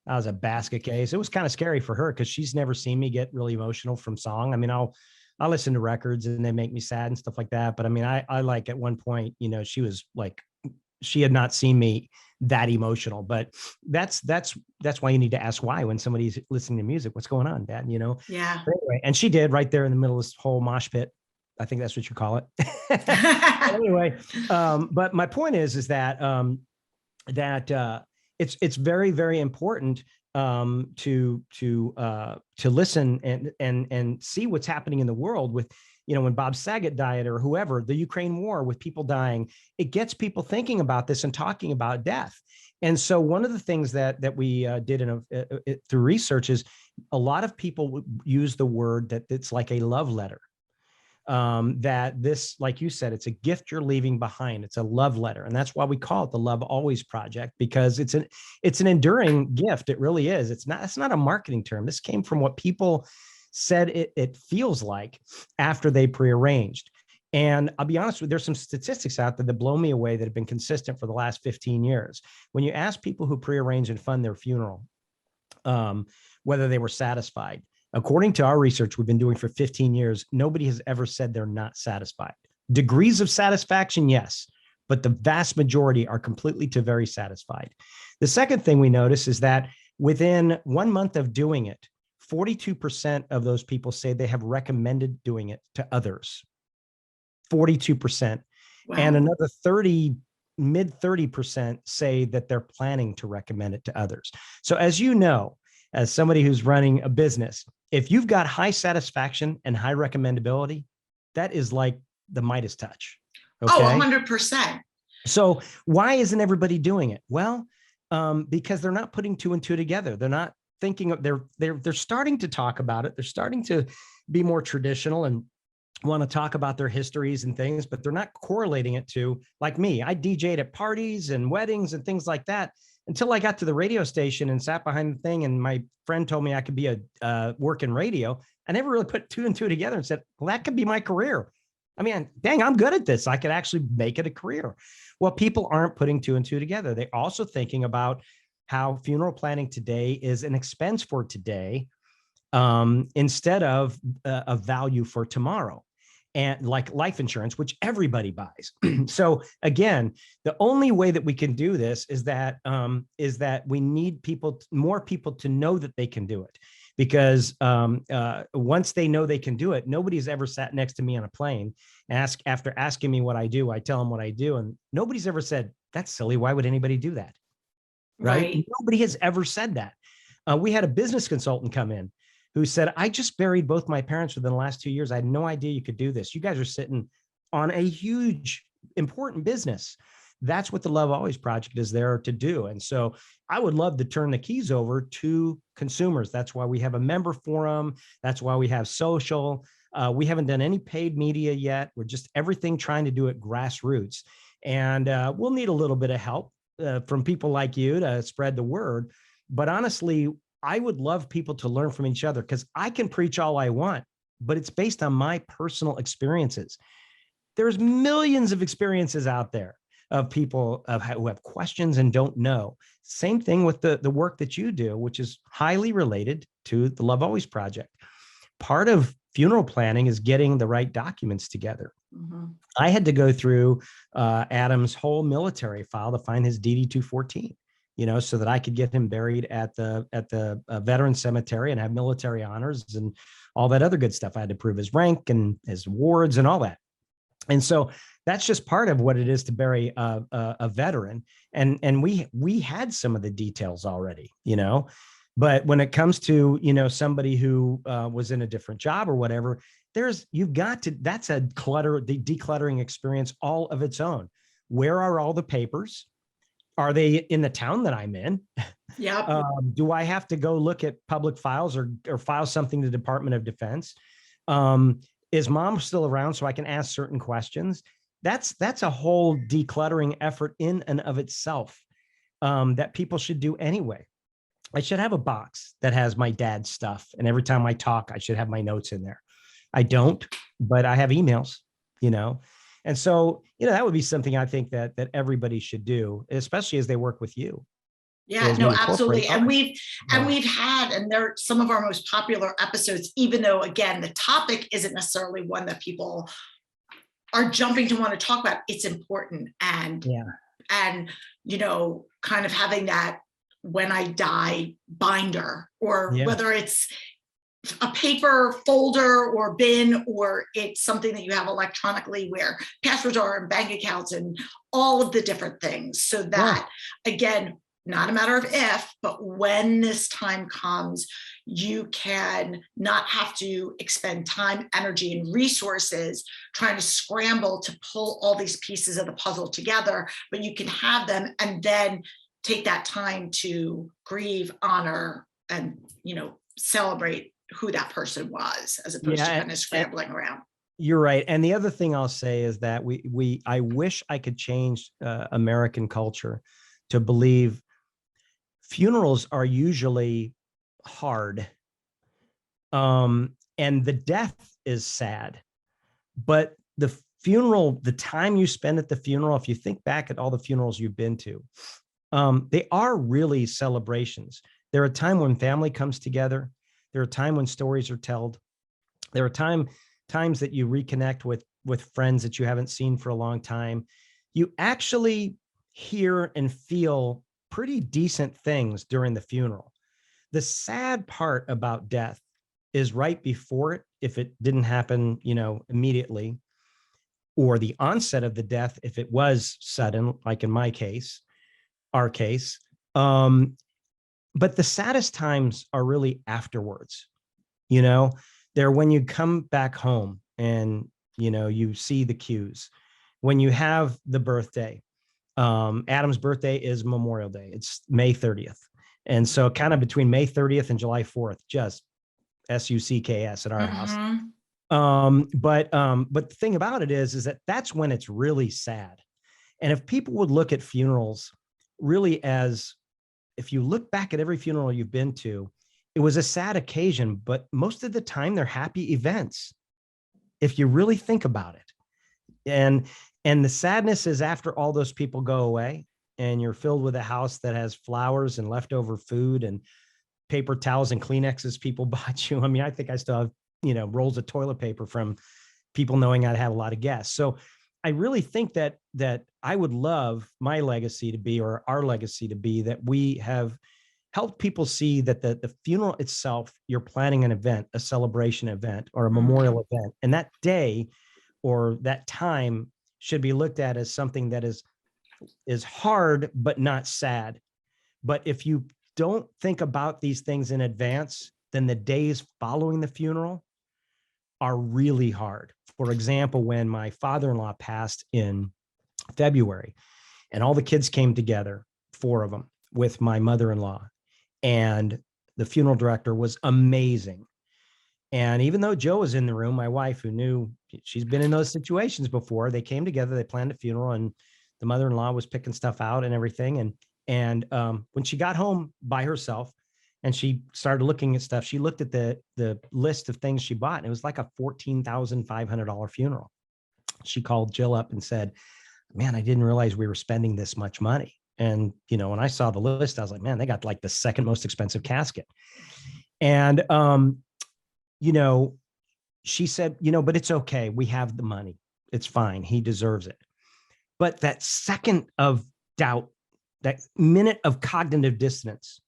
that was a basket case. It was kind of scary for her because she's never seen me get really emotional from song. I mean, I'll listen to records and they make me sad and stuff like that. But I mean, I like at one point, she was like, she had not seen me that emotional, but that's why you need to ask why when somebody's listening to music. What's going on, Dad? Yeah. But anyway, and she did right there in the middle of this whole mosh pit. I think that's what you call it. Anyway, but my point is that it's very, very important to listen and see what's happening in the world with, when Bob Saget died or whoever, the Ukraine war with people dying, it gets people thinking about this and talking about death. And so one of the things that we did through research is a lot of people use the word that it's like a love letter. That this, like you said, it's a gift you're leaving behind. It's a love letter. And that's why we call it the Love Always Project, because it's an enduring gift. It really is. It's not a marketing term. This came from what people said it feels like after they prearranged. And I'll be honest with you, there's some statistics out there that blow me away that have been consistent for the last 15 years. When you ask people who prearrange and fund their funeral, whether they were satisfied, according to our research we've been doing for 15 years, nobody has ever said they're not satisfied. Degrees of satisfaction, yes, but the vast majority are completely to very satisfied. The second thing we notice is that within 1 month of doing it, 42% of those people say they have recommended doing it to others. 42%. Wow. And another mid 30% say that they're planning to recommend it to others. So as you know, as somebody who's running a business, if you've got high satisfaction and high recommendability, that is like the Midas touch. Okay? Oh, 100%. So why isn't everybody doing it? Well, because they're not putting two and two together. They're not thinking of, they're starting to talk about it. They're starting to be more traditional and want to talk about their histories and things, but they're not correlating it to, like me, I DJ'd at parties and weddings and things like that until I got to the radio station and sat behind the thing. And my friend told me I could be work in radio. I never really put two and two together and said, well, that could be my career. I mean, dang, I'm good at this. I could actually make it a career. Well, people aren't putting two and two together. They're also thinking about how funeral planning today is an expense for today instead of a value for tomorrow. And like life insurance, which everybody buys. So again, the only way that we can do this is that we need more people to know that they can do it. Because once they know they can do it, nobody's ever sat next to me on a plane. After asking me what I do, I tell them what I do, and nobody's ever said, "That's silly. Why would anybody do that?" Right? Nobody has ever said that. We had a business consultant come in who said, I just buried both my parents within the last 2 years. I had no idea you could do this. You guys are sitting on a huge, important business. That's what the Love Always Project is there to do. And so I would love to turn the keys over to consumers. That's why we have a member forum. That's why we have social. We haven't done any paid media yet. We're just everything trying to do it grassroots. And we'll need a little bit of help from people like you to spread the word. But honestly, I would love people to learn from each other, because I can preach all I want, but it's based on my personal experiences. There's millions of experiences out there of people who have questions and don't know. Same thing with the work that you do, which is highly related to the Love Always Project. Part of funeral planning is getting the right documents together. Mm-hmm. I had to go through Adam's whole military file to find his DD 214, so that I could get him buried at the veteran cemetery and have military honors and all that other good stuff. I had to prove his rank and his awards and all that. And so that's just part of what it is to bury a veteran. And we had some of the details already, but when it comes to, somebody who was in a different job or whatever, that's a decluttering experience all of its own. Where are all the papers? Are they in the town that I'm in? Yeah. Do I have to go look at public files or file something to the Department of Defense? Is mom still around so I can ask certain questions? That's a whole decluttering effort in and of itself that people should do anyway. I should have a box that has my dad's stuff, and every time I talk, I should have my notes in there. I don't, but I have emails, and so that would be something I think that everybody should do, especially as they work with you. Yeah, no, absolutely. And we've had, and they're some of our most popular episodes, even though, again, the topic isn't necessarily one that people are jumping to want to talk about. It's important. And kind of having that when I die binder, or whether it's a paper folder or bin, or it's something that you have electronically where passwords are and bank accounts and all of the different things. So that, again, not a matter of if, but when this time comes, you can not have to expend time, energy, and resources trying to scramble to pull all these pieces of the puzzle together, but you can have them and then take that time to grieve, honor, and, celebrate who that person was, as opposed to kind of scrambling around. You're right. And the other thing I'll say is that I wish I could change American culture to believe funerals are usually hard. And the death is sad, but the funeral, the time you spend at the funeral, if you think back at all the funerals you've been to, they are really celebrations. There are times when family comes together. There are times when stories are told. There are times that you reconnect with friends that you haven't seen for a long time. You actually hear and feel pretty decent things during the funeral. The sad part about death is right before it, if it didn't happen, immediately, or the onset of the death, if it was sudden, like in my case, our case. But the saddest times are really afterwards. They're when you come back home and, you see the cues, when you have the birthday. Adam's birthday is Memorial Day. It's May 30th. And so kind of between May 30th and July 4th, just SUCKS at our house. But the thing about it is that that's when it's really sad. And if people would look at funerals really as, if you look back at every funeral you've been to, it was a sad occasion, but most of the time they're happy events, if you really think about it. And the sadness is after all those people go away and you're filled with a house that has flowers and leftover food and paper towels and Kleenexes people bought you. I mean, I think I still have, rolls of toilet paper from people knowing I'd have a lot of guests. So I really think that I would love my legacy to be, or our legacy to be, that we have helped people see that the funeral itself, you're planning an event, a celebration event, or a memorial event. And that day or that time should be looked at as something that is hard, but not sad. But if you don't think about these things in advance, then the days following the funeral are really hard. For example, when my father-in-law passed in February and all the kids came together, 4 of them, with my mother-in-law, and the funeral director was amazing. And even though Joe was in the room, my wife, who knew she's been in those situations before, they came together, they planned a funeral, and the mother-in-law was picking stuff out and everything. And when she got home by herself and she started looking at stuff, she looked at the list of things she bought, and it was like a $14,500 funeral. She called Jill up and said, man, I didn't realize we were spending this much money. And, when I saw the list, I was like, man, they got like the second most expensive casket. And, she said, but it's okay. We have the money. It's fine. He deserves it. But that second of doubt, that minute of cognitive dissonance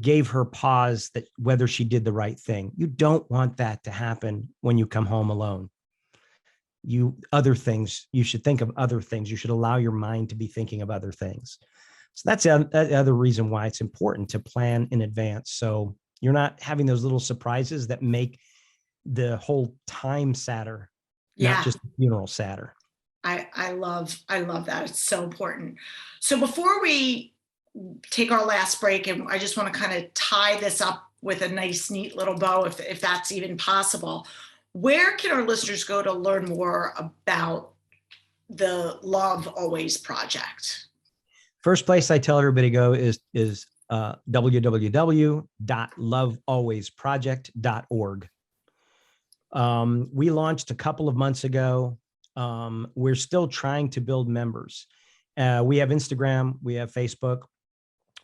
gave her pause that whether she did the right thing. You don't want that to happen when you come home alone. You should think of other things. You should allow your mind to be thinking of other things. So that's the other reason why it's important to plan in advance. So you're not having those little surprises that make the whole time sadder, not just the funeral sadder. I love that. It's so important. So before we take our last break, and I just want to kind of tie this up with a nice, neat little bow, if that's even possible. Where can our listeners go to learn more about the Love Always Project? First place I tell everybody to go is www.lovealwaysproject.org. We launched a couple of months ago. We're still trying to build members. We have Instagram, we have Facebook.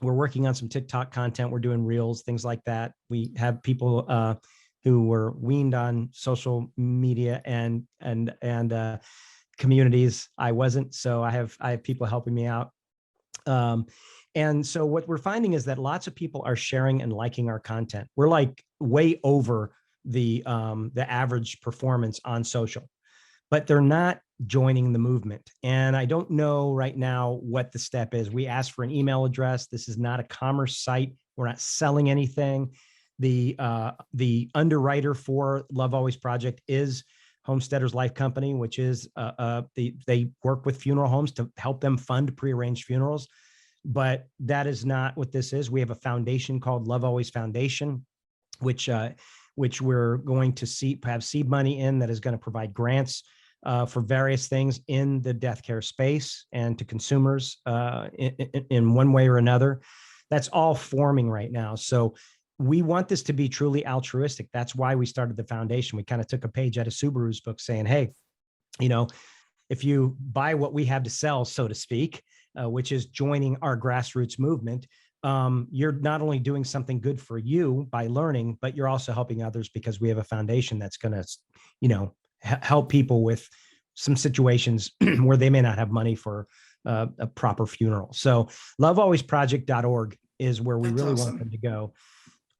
We're working on some TikTok content. We're doing reels, things like that. We have people who were weaned on social media and communities. I wasn't, so I have people helping me out. And so what we're finding is that lots of people are sharing and liking our content. We're like way over the average performance on social, but they're not joining the movement. And I don't know right now what the step is. We asked for an email address. This is not a commerce site. We're not selling anything. The underwriter for Love Always Project is Homesteaders Life Company, which is they work with funeral homes to help them fund prearranged funerals. But that is not what this is. We have a foundation called Love Always Foundation, which we're going to have seed money in that is going to provide grants for various things in the death care space and to consumers in one way or another. That's all forming right now. So we want this to be truly altruistic. That's why we started the foundation. We kind of took a page out of Subaru's book saying, hey, if you buy what we have to sell, so to speak, which is joining our grassroots movement, you're not only doing something good for you by learning, but you're also helping others because we have a foundation that's going to, help people with some situations where they may not have money for a proper funeral. So lovealwaysproject.org is where we really want them to go.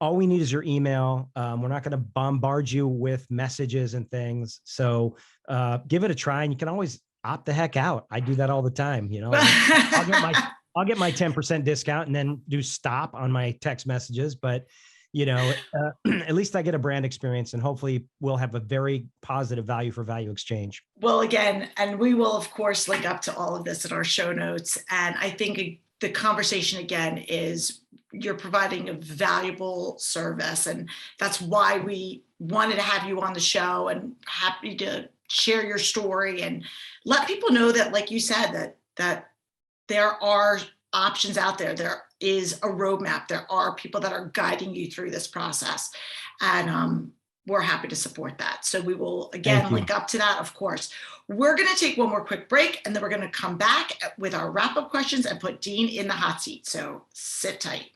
All we need is your email. We're not going to bombard you with messages and things. So give it a try, and you can always opt the heck out. I do that all the time. I'll get my 10% discount and then do stop on my text messages. But at least I get a brand experience, and hopefully we'll have a very positive value for value exchange. Well, again, and we will of course link up to all of this in our show notes. And I think the conversation again is you're providing a valuable service, and that's why we wanted to have you on the show, and happy to share your story and let people know that, like you said, that there are options out there. There is a roadmap. There are people that are guiding you through this process, and we're happy to support that. So we will again link up to that, of course. We're going to take one more quick break, and then we're going to come back with our wrap-up questions and put Dean in the hot seat. So sit tight.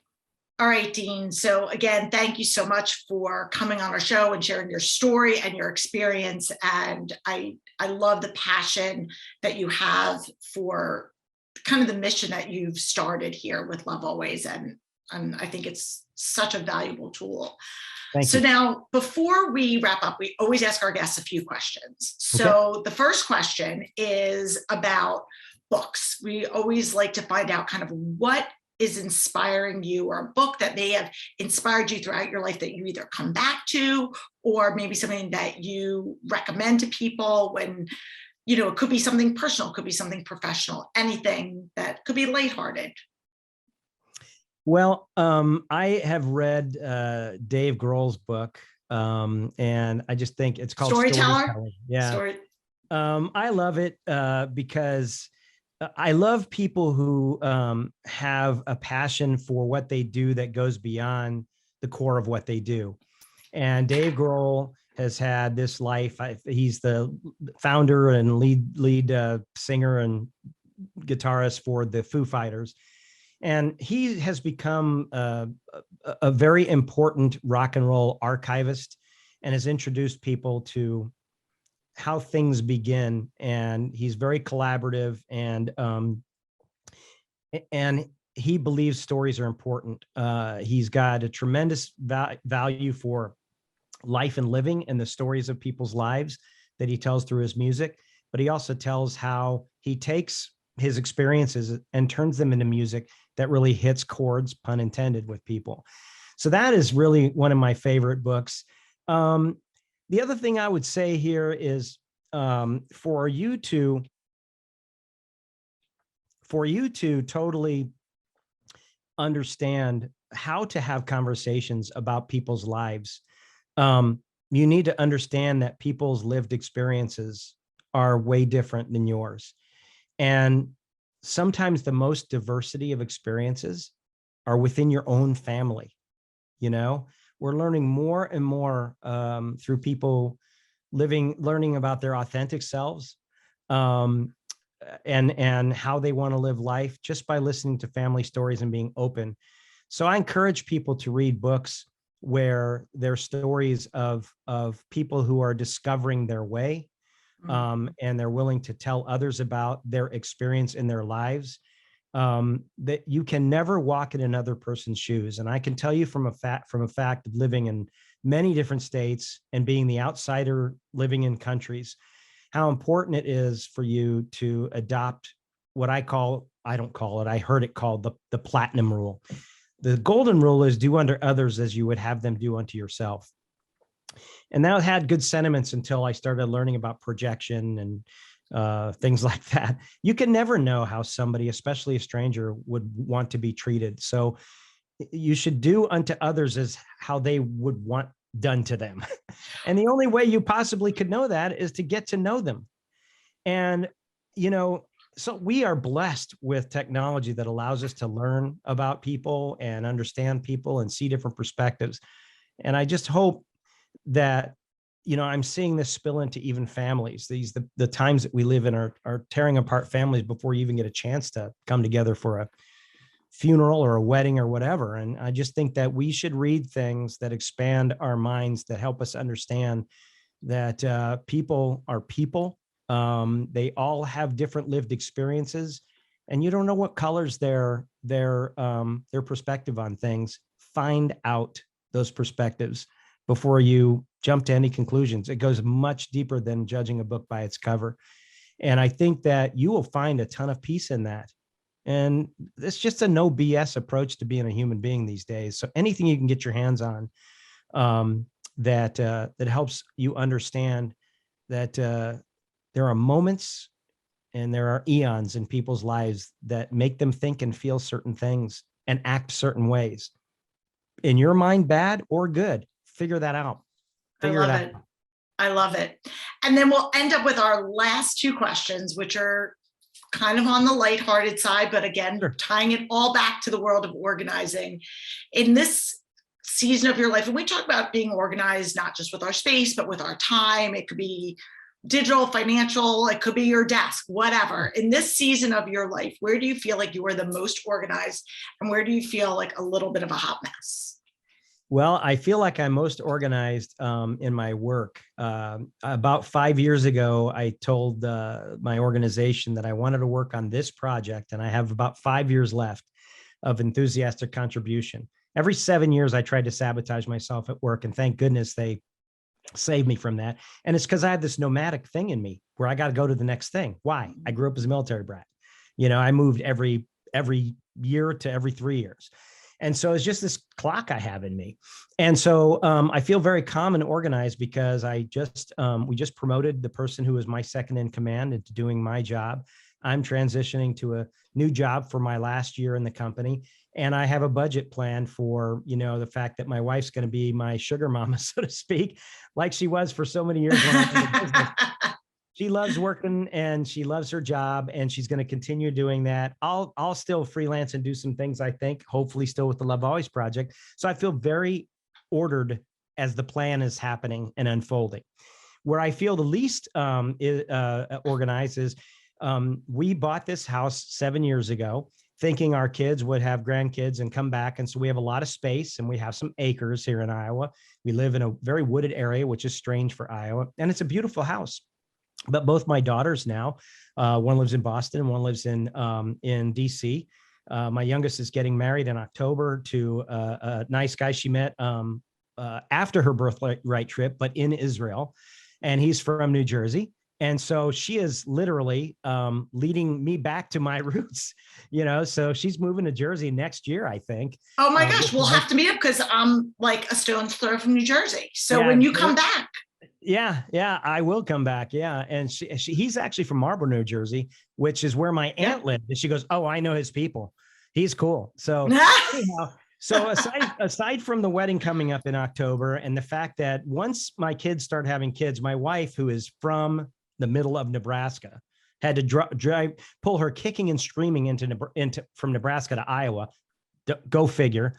All right, Dean. So again, thank you so much for coming on our show and sharing your story and your experience. And I love the passion that you have for kind of the mission that you've started here with Love Always. And I think it's such a valuable tool. Thank you. Now, before we wrap up, we always ask our guests a few questions. So the first question is about books. We always like to find out kind of what is inspiring you, or a book that may have inspired you throughout your life that you either come back to, or maybe something that you recommend to people when, it could be something personal, could be something professional, anything that could be lighthearted. Well, I have read Dave Grohl's book, and I just think it's called Storyteller. Yeah. I love it because I love people who have a passion for what they do that goes beyond the core of what they do. And Dave Grohl has had this life. He's the founder and lead singer and guitarist for the Foo Fighters. And he has become a very important rock and roll archivist, and has introduced people to how things begin. And he's very collaborative, and he believes stories are important. He's got a tremendous value for life and living and the stories of people's lives that he tells through his music. But he also tells how he takes his experiences and turns them into music that really hits chords, pun intended, with people. So that is really one of my favorite books. The other thing I would say here is for you to totally understand how to have conversations about people's lives, you need to understand that people's lived experiences are way different than yours. And sometimes the most diversity of experiences are within your own family. We're learning more and more through people learning about their authentic selves, and how they want to live life, just by listening to family stories and being open. So I encourage people to read books where they're stories of people who are discovering their way, and they're willing to tell others about their experience in their lives. That you can never walk in another person's shoes. And I can tell you from a fact of living in many different states and being the outsider living in countries, how important it is for you to adopt what I heard it called the platinum rule. The golden rule is do unto others as you would have them do unto yourself. And that had good sentiments until I started learning about projection and things like that. You can never know how somebody, especially a stranger, would want to be treated. So you should do unto others as how they would want done to them. And the only way you possibly could know that is to get to know them. And, so we are blessed with technology that allows us to learn about people and understand people and see different perspectives. And I just hope that, I'm seeing this spill into even families. The times that we live in are tearing apart families before you even get a chance to come together for a funeral or a wedding or whatever. And I just think that we should read things that expand our minds, that help us understand that people are people. They all have different lived experiences, and you don't know what colors their perspective on things. Find out those perspectives before you jump to any conclusions. It goes much deeper than judging a book by its cover. And I think that you will find a ton of peace in that. And it's just a no BS approach to being a human being these days. So anything you can get your hands on that helps you understand that there are moments and there are eons in people's lives that make them think and feel certain things and act certain ways. In your mind, bad or good, figure that out. I love it. And then we'll end up with our last two questions, which are kind of on the lighthearted side, but again, Sure. Tying it all back to the world of organizing. In this season of your life, and we talk about being organized, not just with our space, but with our time. It could be digital, financial, it could be your desk, whatever. In this season of your life, where do you feel like you are the most organized, and where do you feel like a little bit of a hot mess? Well, I feel like I'm most organized in my work. About 5 years ago, I told my organization that I wanted to work on this project, and I have about 5 years left of enthusiastic contribution. Every 7 years, I tried to sabotage myself at work, and thank goodness they saved me from that. And it's because I have this nomadic thing in me where I got to go to the next thing. Why? I grew up as a military brat. I moved every year to every 3 years. And so it's just this clock I have in me. And so I feel very calm and organized because we just promoted the person who was my second in command into doing my job. I'm transitioning to a new job for my last year in the company. And I have a budget plan for, the fact that my wife's going to be my sugar mama, so to speak, like she was for so many years when I was in the business. She loves working and she loves her job, and she's going to continue doing that. I'll still freelance and do some things, I think, hopefully still with the Love Always project. So I feel very ordered as the plan is happening and unfolding. Where I feel the least organized is we bought this house 7 years ago, thinking our kids would have grandkids and come back. And so we have a lot of space and we have some acres here in Iowa. We live in a very wooded area, which is strange for Iowa. And it's a beautiful house. But both my daughters now, one lives in Boston and one lives in DC. My youngest is getting married in October to a nice guy she met after her birthright trip, but in Israel. And he's from New Jersey. And so she is literally leading me back to my roots, so she's moving to Jersey next year, I think. Oh my gosh, we'll have to meet up because I'm like a stone's throw from New Jersey. So when you come back. Yeah, I will come back. Yeah. And he's actually from Marlborough, New Jersey, which is where my aunt lived. And she goes, "Oh, I know his people. He's cool." So anyhow, so aside from the wedding coming up in October and the fact that once my kids start having kids, my wife, who is from the middle of Nebraska, had to pull her kicking and screaming from Nebraska to Iowa. Go figure.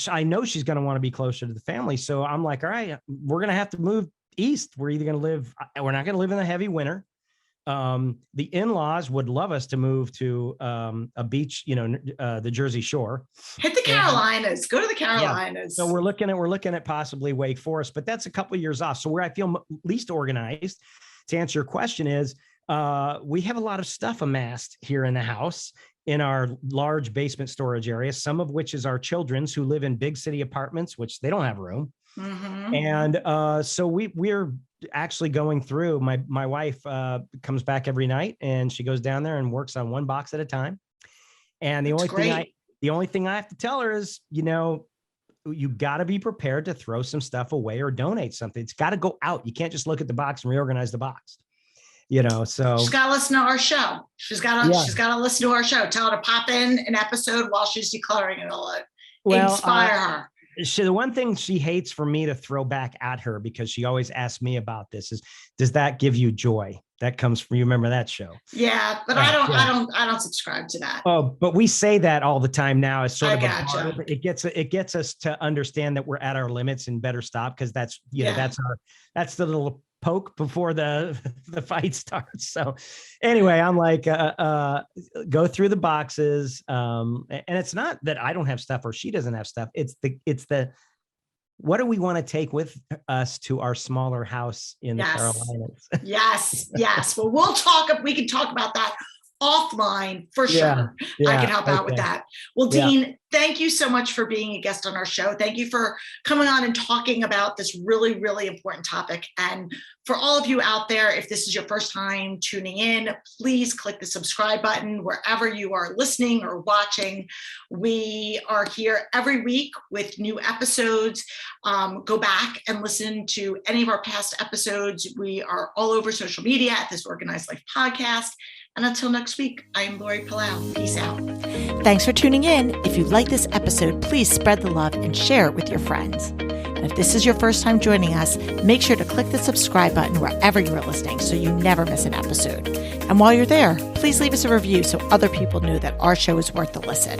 I know she's going to want to be closer to the family. So I'm like, all right, we're going to have to move east. We're either going to we're not going to live in the heavy winter. The in-laws would love us to move to a beach, the Jersey Shore. Hit the Carolinas, go to the Carolinas. Yeah. So we're looking at possibly Wake Forest, but that's a couple of years off. So where I feel least organized, to answer your question, is we have a lot of stuff amassed here in the house in our large basement storage area, some of which is our children's who live in big city apartments, which they don't have room. Mm-hmm. And so we're actually going through, my wife comes back every night and she goes down there and works on one box at a time. And the only thing I have to tell her is, you got to be prepared to throw some stuff away or donate something. It's got to go out. You can't just look at the box and reorganize the box. So she's got to listen to our show. She's got to listen to our show. Tell her to pop in an episode while she's declaring it all. Inspire her. The one thing she hates for me to throw back at her, because she always asks me about this, is, does that give you joy? That comes from, you remember that show? Yeah, but I don't subscribe to that. Oh, but we say that all the time now as sort of it gets us to understand that we're at our limits and better stop, because that's that's the little poke before the fight starts. So anyway, I'm like, go through the boxes. And it's not that I don't have stuff or she doesn't have stuff. It's the what do we want to take with us to our smaller house in the Carolinas? Yes. Well, we can talk about that offline for sure. I can help out with that. Well, Dean, thank you so much for being a guest on our show. Thank you for coming on and talking about this really, really important topic. And for all of you out there, if this is your first time tuning in, please click the subscribe button wherever you are listening or watching. We are here every week with new episodes. Go back and listen to any of our past episodes. We are all over social media at This Organized Life Podcast. And until next week, I am Lori Palau. Peace out. Thanks for tuning in. If you like this episode, please spread the love and share it with your friends. And if this is your first time joining us, make sure to click the subscribe button wherever you are listening so you never miss an episode. And while you're there, please leave us a review so other people know that our show is worth the listen.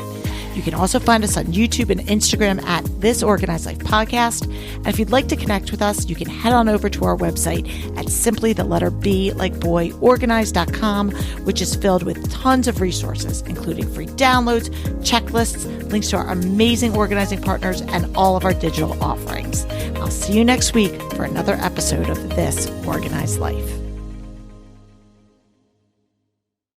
You can also find us on YouTube and Instagram at This Organized Life Podcast. And if you'd like to connect with us, you can head on over to our website at simply the letter B like boy organized.com, which is filled with tons of resources, including free downloads, checklists, links to our amazing organizing partners, and all of our digital offerings. I'll see you next week for another episode of This Organized Life.